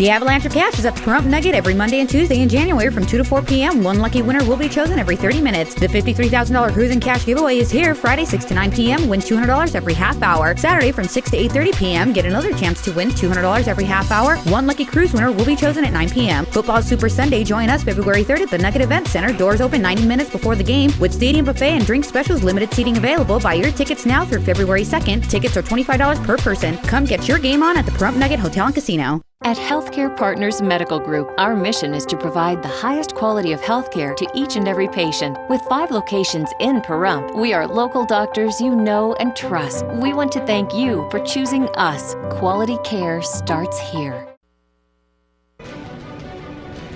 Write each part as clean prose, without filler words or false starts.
The Avalanche of Cash is at the Pahrump Nugget every Monday and Tuesday in January from 2 to 4 p.m. One lucky winner will be chosen every 30 minutes. The $53,000 Cruising Cash giveaway is here Friday 6 to 9 p.m. Win $200 every half hour. Saturday from 6 to 8:30 p.m. Get another chance to win $200 every half hour. One lucky cruise winner will be chosen at 9 p.m. Football Super Sunday. Join us February 3rd at the Nugget Event Center. Doors open 90 minutes before the game with stadium buffet and drink specials. Limited seating available. Buy your tickets now through February 2nd. Tickets are $25 per person. Come get your game on at the Pahrump Nugget Hotel and Casino. At Healthcare Partners Medical Group, our mission is to provide the highest quality of healthcare to each and every patient. With 5 locations in Pahrump, we are local doctors you know and trust. We want to thank you for choosing us. Quality care starts here.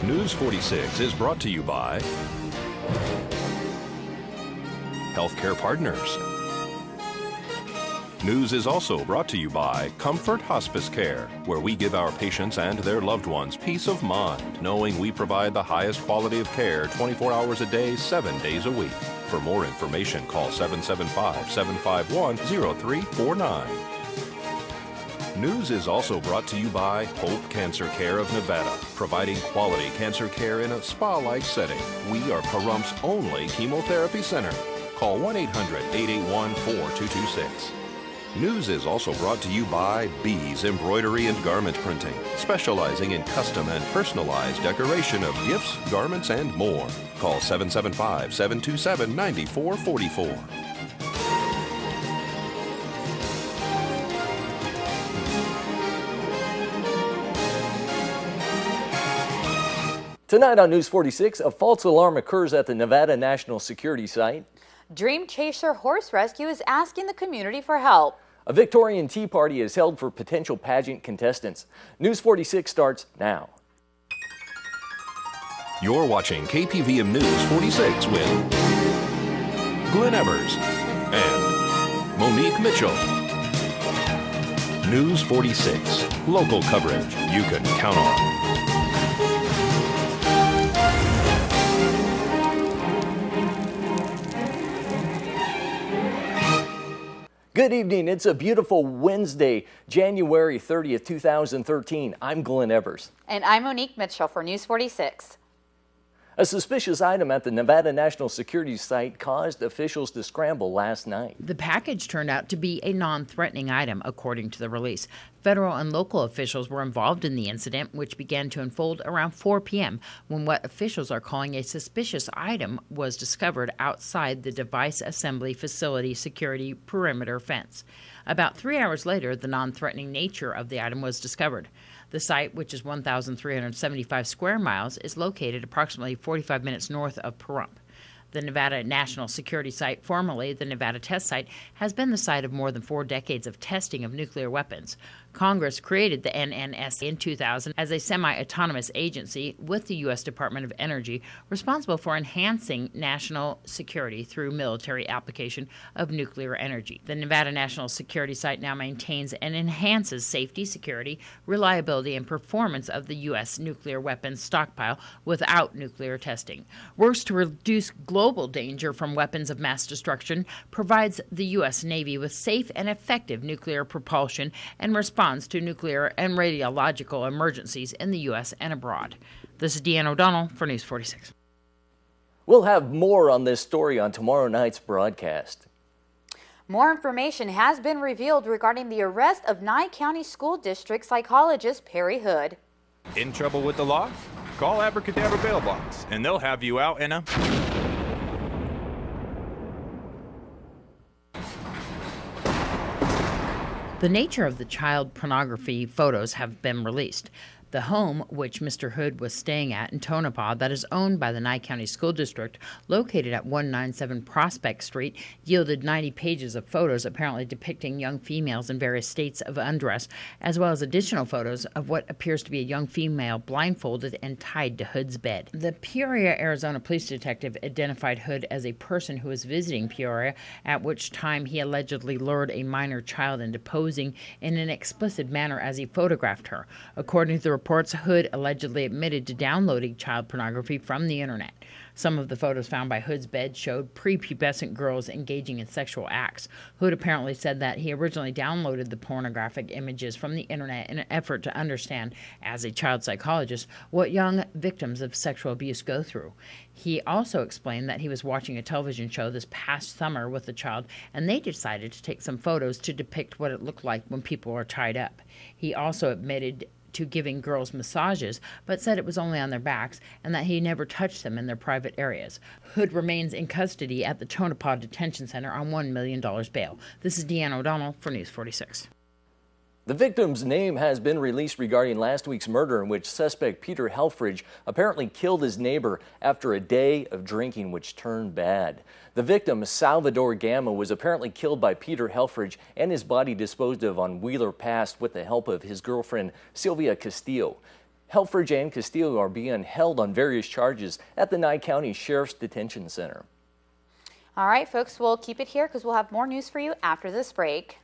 News 46 is brought to you by Healthcare Partners. News is also brought to you by Comfort Hospice Care, where we give our patients and their loved ones peace of mind, knowing we provide the highest quality of care 24 hours a day, 7 days a week. For more information, call 775-751-0349. News is also brought to you by Hope Cancer Care of Nevada, providing quality cancer care in a spa-like setting. We are Pahrump's only chemotherapy center. Call 1-800-881-4226. News is also brought to you by Bees Embroidery and Garment Printing, specializing in custom and personalized decoration of gifts, garments, and more. Call 775-727-9444. Tonight on News 46, a false alarm occurs at the Nevada National Security Site. Dream Chaser Horse Rescue is asking the community for help. A Victorian tea party is held for potential pageant contestants. News 46 starts now. You're watching KPVM News 46 with Glenn Evers and Monique Mitchell. News 46, local coverage you can count on. Good evening. It's a beautiful Wednesday, January 30th, 2013. I'm Glenn Evers. And I'm Monique Mitchell for News 46. A suspicious item at the Nevada National Security Site caused officials to scramble last night. The package turned out to be a non-threatening item, according to the release. Federal and local officials were involved in the incident, which began to unfold around 4 p.m. when what officials are calling a suspicious item was discovered outside the Device Assembly Facility security perimeter fence. About 3 hours later, the non-threatening nature of the item was discovered. The site, which is 1,375 square miles, is located approximately 45 minutes north of Pahrump. The Nevada National Security Site, formerly the Nevada Test Site, has been the site of more than 4 decades of testing of nuclear weapons. Congress created the NNSC in 2000 as a semi-autonomous agency with the U.S. Department of Energy responsible for enhancing national security through military application of nuclear energy. The Nevada National Security Site now maintains and enhances safety, security, reliability, and performance of the U.S. nuclear weapons stockpile without nuclear testing. Works to reduce global danger from weapons of mass destruction, provides the U.S. Navy with safe and effective nuclear propulsion, and responds to nuclear and radiological emergencies in the U.S. and abroad. This is Deanne O'Donnell for News 46. We'll have more on this story on tomorrow night's broadcast. More information has been revealed regarding the arrest of Nye County School District psychologist Perry Hood. In trouble with the law? Call Abracadabra Bail Bonds, and they'll have you out in a... The nature of the child pornography photos have been released. The home, which Mr. Hood was staying at in Tonopah, that is owned by the Nye County School District, located at 197 Prospect Street, yielded 90 pages of photos apparently depicting young females in various states of undress, as well as additional photos of what appears to be a young female blindfolded and tied to Hood's bed. The Peoria, Arizona police detective identified Hood as a person who was visiting Peoria, at which time he allegedly lured a minor child into posing in an explicit manner as he photographed her. According to the reports, Hood allegedly admitted to downloading child pornography from the internet. Some of the photos found by Hood's bed showed prepubescent girls engaging in sexual acts. Hood apparently said that he originally downloaded the pornographic images from the internet in an effort to understand, as a child psychologist, what young victims of sexual abuse go through. He also explained that he was watching a television show this past summer with a child, and they decided to take some photos to depict what it looked like when people are tied up. He also admitted to giving girls massages, but said it was only on their backs and that he never touched them in their private areas. Hood remains in custody at the Tonopah Detention Center on $1 million bail. This is Deanna O'Donnell for News 46. The victim's name has been released regarding last week's murder in which suspect Peter Helfrich apparently killed his neighbor after a day of drinking which turned bad. The victim, Salvador Gamma, was apparently killed by Peter Helfrich and his body disposed of on Wheeler Pass with the help of his girlfriend, Sylvia Castillo. Helfrich and Castillo are being held on various charges at the Nye County Sheriff's Detention Center. All right, folks, we'll keep it here because we'll have more news for you after this break.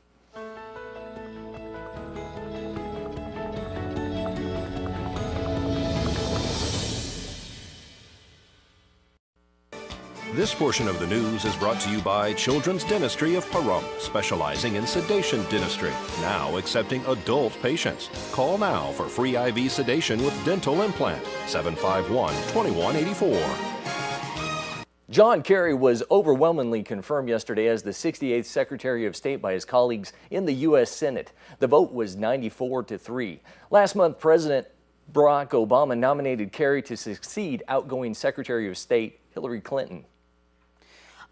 This portion of the news is brought to you by Children's Dentistry of Pahrump, specializing in sedation dentistry, now accepting adult patients. Call now for free IV sedation with dental implant, 751-2184. John Kerry was overwhelmingly confirmed yesterday as the 68th Secretary of State by his colleagues in the U.S. Senate. The vote was 94-3. Last month, President Barack Obama nominated Kerry to succeed outgoing Secretary of State Hillary Clinton.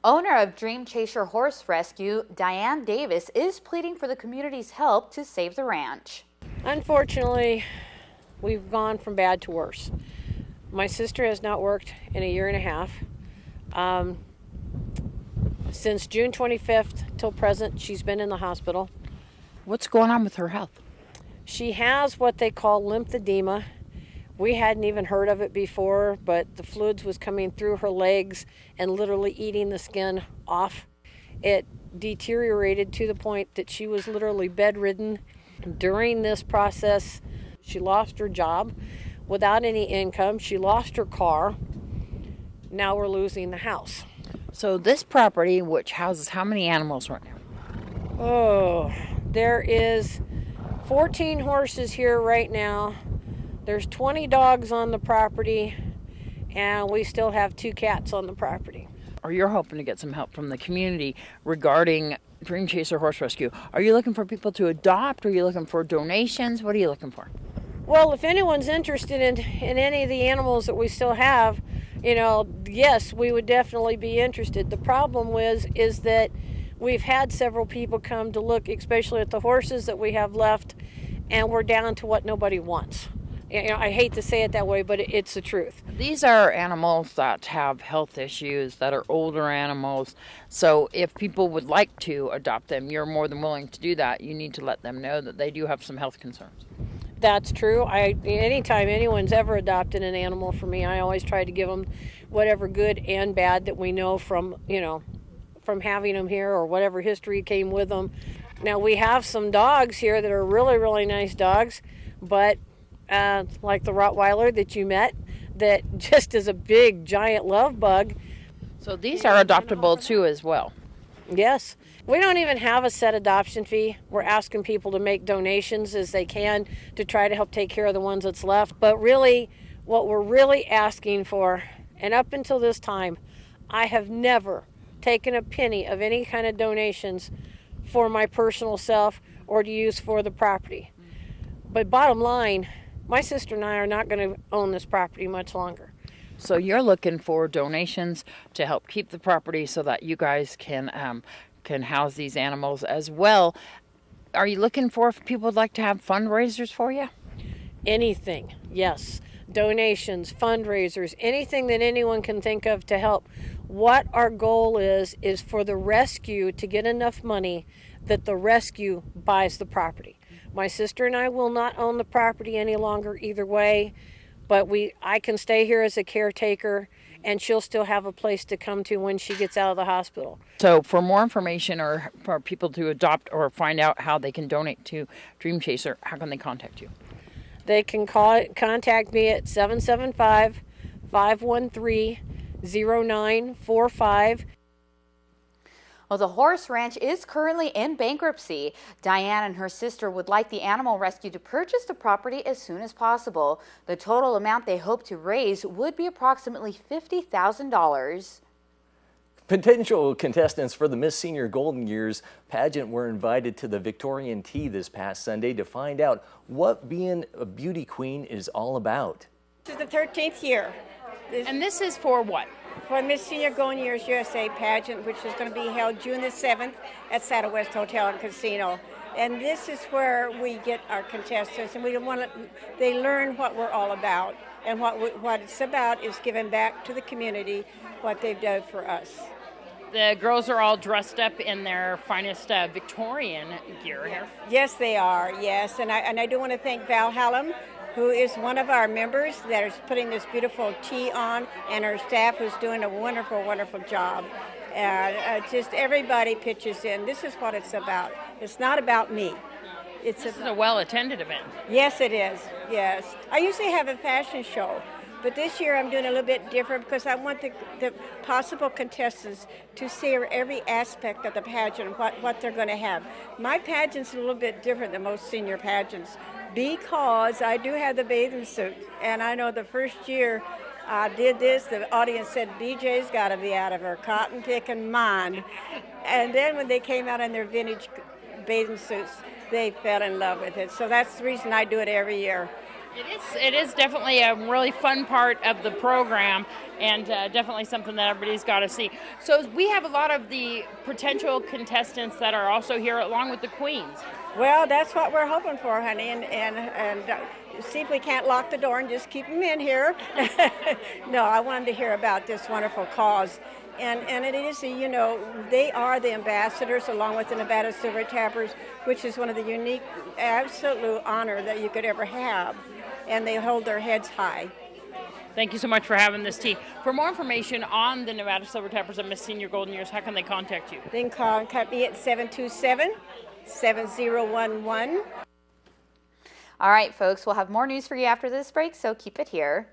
Owner of Dream Chaser Horse Rescue, Diane Davis, is pleading for the community's help to save the ranch. Unfortunately, we've gone from bad to worse. My sister has not worked in a year and a half. Since June 25th till present, she's been in the hospital. What's going on with her health? She has what they call lymphedema. We hadn't even heard of it before, but the fluids was coming through her legs and literally eating the skin off. It deteriorated to the point that she was literally bedridden. During this process, she lost her job without any income. She lost her car. Now we're losing the house. So this property, which houses how many animals right now? Oh, there is 14 horses here right now. There's 20 dogs on the property, and we still have 2 cats on the property. Or you're hoping to get some help from the community regarding Dream Chaser Horse Rescue. Are you looking for people to adopt? Are you looking for donations? What are you looking for? Well, if anyone's interested in any of the animals that we still have, yes, we would definitely be interested. The problem is that we've had several people come to look, especially at the horses that we have left, and we're down to what nobody wants. I hate to say it that way, but it's the truth. These are animals that have health issues, that are older animals. So if people would like to adopt them, you're more than willing to do that. You need to let them know that they do have some health concerns. That's true. Anytime anyone's ever adopted an animal for me, I always try to give them whatever good and bad that we know from having them here or whatever history came with them. Now, we have some dogs here that are really, really nice dogs, but like the Rottweiler that you met, that just is a big, giant love bug. So these are adoptable too as well. Yes. We don't even have a set adoption fee. We're asking people to make donations as they can to try to help take care of the ones that's left. But really, what we're really asking for, and up until this time, I have never taken a penny of any kind of donations for my personal self or to use for the property. But bottom line, my sister and I are not going to own this property much longer. So you're looking for donations to help keep the property so that you guys can house these animals as well. Are you looking for if people would like to have fundraisers for you? Anything, yes. Donations, fundraisers, anything that anyone can think of to help. What our goal is for the rescue to get enough money that the rescue buys the property. My sister and I will not own the property any longer either way, but I can stay here as a caretaker, and she'll still have a place to come to when she gets out of the hospital. So for more information or for people to adopt or find out how they can donate to Dream Chaser, how can they contact you? they can contact me at 775-513-0945. Well, the horse ranch is currently in bankruptcy. Diane and her sister would like the animal rescue to purchase the property as soon as possible. The total amount they hope to raise would be approximately $50,000. Potential contestants for the Miss Senior Golden Years pageant were invited to the Victorian Tea this past Sunday to find out what being a beauty queen is all about. This is the 13th year. And this is for what? For Miss Senior Golden Years USA pageant, which is going to be held June the 7th at Saddle West Hotel and Casino. And this is where we get our contestants, and they learn what we're all about. And what it's about is giving back to the community what they've done for us. The girls are all dressed up in their finest Victorian gear here. Yes, they are, yes. And I do want to thank Val Hallam, who is one of our members that is putting this beautiful tea on, and her staff who's doing a wonderful, wonderful job. Just everybody pitches in. This is what it's about. It's not about me. This is a well-attended event. Yes, it is, yes. I usually have a fashion show, but this year I'm doing a little bit different because I want the possible contestants to see every aspect of the pageant, what they're going to have. My pageant's a little bit different than most senior pageants because I do have the bathing suit. And I know the first year I did this, the audience said, BJ's got to be out of her cotton picking mind. And then when they came out in their vintage bathing suits, they fell in love with it. So that's the reason I do it every year. It is definitely a really fun part of the program, and definitely something that everybody's got to see. So we have a lot of the potential contestants that are also here along with the queens. Well, that's what we're hoping for, honey, and see if we can't lock the door and just keep them in here. No, I wanted to hear about this wonderful cause. And it is, you know, they are the ambassadors along with the Nevada Silver Tappers, which is one of the unique, absolute honor that you could ever have. And they hold their heads high. Thank you so much for having this tea. For more information on the Nevada Silver Tappers and Miss Senior Golden Years, how can they contact you? They can contact me at 727-7011. All right, folks, we'll have more news for you after this break, so keep it here.